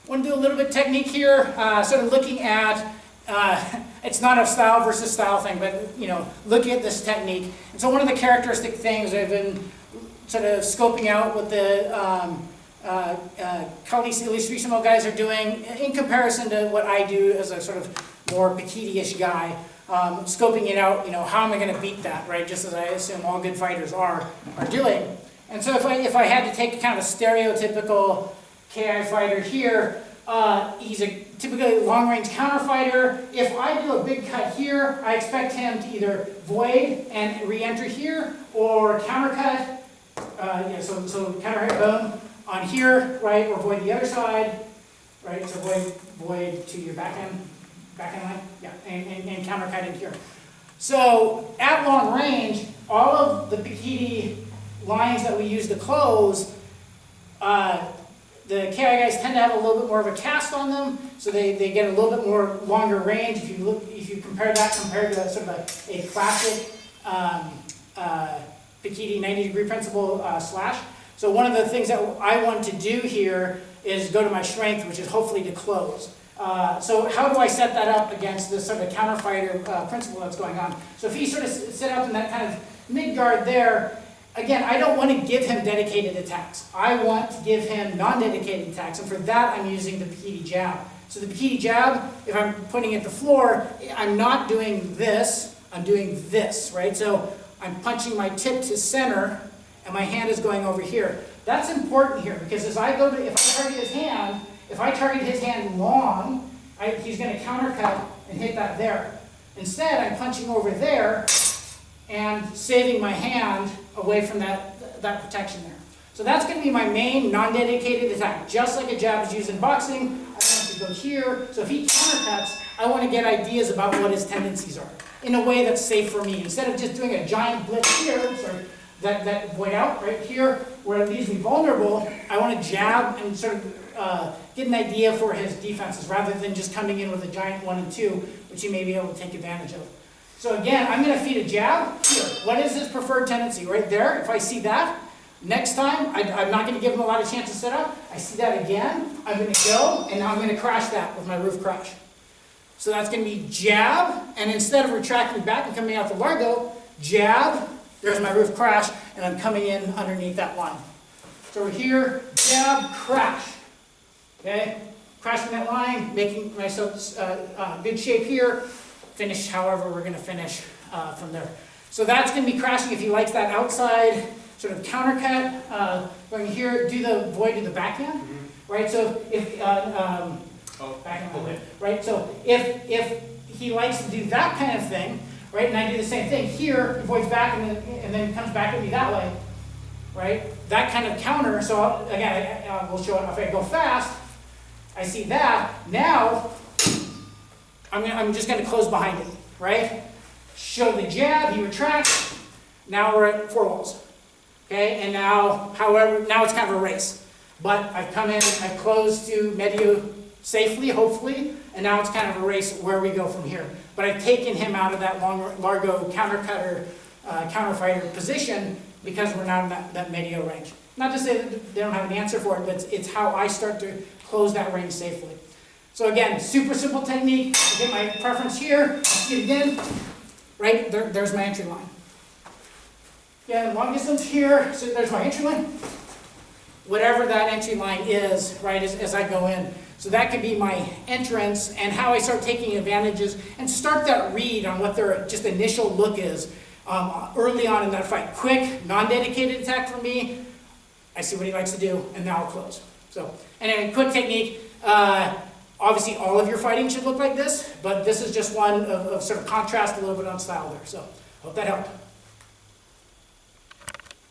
want to do a little bit of technique here, sort of looking at, it's not a style versus style thing, but looking at this technique. And so one of the characteristic things I've been sort of scoping out what the Calistissimo guys are doing in comparison to what I do as a sort of more Pikiti-ish guy, scoping it out, how am I going to beat that, right? Just as I assume all good fighters are doing. And so if I had to take kind of a stereotypical KI fighter here, he's a typically long-range counter fighter. If I do a big cut here, I expect him to either void and re-enter here, or counter cut, so counter hit boom on here, right, or void the other side, right, so void to your backhand line, yeah, and counter cut in here. So at long range, all of the Pikiti lines that we use to close, the KI guys tend to have a little bit more of a cast on them, so they get a little bit more longer range. If you compare that compared to sort of a classic Pikiti 90-degree principle slash. So one of the things that I want to do here is go to my strength, which is hopefully to close. So how do I set that up against this sort of counter fighter principle that's going on? So if he sort of set up in that kind of mid guard there, again, I don't want to give him dedicated attacks. I want to give him non-dedicated attacks, and for that I'm using the Pikiti jab. So the Pikiti jab, if I'm putting it to the floor, I'm not doing this, I'm doing this, right? So I'm punching my tip to center, and my hand is going over here. That's important here, because if I target his hand long, he's going to countercut and hit that there. Instead, I'm punching over there and saving my hand away from that protection there. So that's going to be my main non-dedicated attack. Just like a jab is used in boxing, I want to go here. So if he countercuts, I want to get ideas about what his tendencies are in a way that's safe for me. Instead of just doing a giant blitz here, that void out right here, where it leaves me vulnerable, I want to jab and sort of get an idea for his defenses rather than just coming in with a giant 1 and 2, which he may be able to take advantage of. So again, I'm going to feed a jab here. What is his preferred tendency? Right there, if I see that, next time, I'm not going to give him a lot of chance to set up. I see that again, I'm going to go, and now I'm going to crash that with my roof crash. So that's going to be jab, and instead of retracting back and coming out the largo, jab, there's my roof crash, and I'm coming in underneath that line. So we're here, jab, crash. Okay? Crashing that line, making myself good shape here. Finish however we're going to finish from there. So that's going to be crashing if he likes that outside sort of counter cut. Going here, do the void to the backhand, right? So if backhand, right? So if he likes to do that kind of thing, right? And I do the same thing here, he voids back and then comes back at me that way, right? That kind of counter. So again, we'll show it if I go fast. I see that now. I'm just going to close behind it, right? Show the jab, he retracts. Now we're at 4 walls, okay? And now, now it's kind of a race. But I've come in, I've closed to medio safely, hopefully, and now it's kind of a race where we go from here. But I've taken him out of that largo counter-cutter, counter-fighter position because we're not in that medio range. Not to say that they don't have an answer for it, but it's how I start to close that range safely. So again, super simple technique. I get my preference here, see it again, right? There's my entry line. Yeah, long distance here, so there's my entry line. Whatever that entry line is, right, as I go in. So that could be my entrance and how I start taking advantages and start that read on what their just initial look is early on in that fight. Quick, non-dedicated attack from me. I see what he likes to do, and now I'll close. So, and a quick technique. Obviously, all of your fighting should look like this, but this is just one of sort of contrast a little bit on style there. So, hope that helped.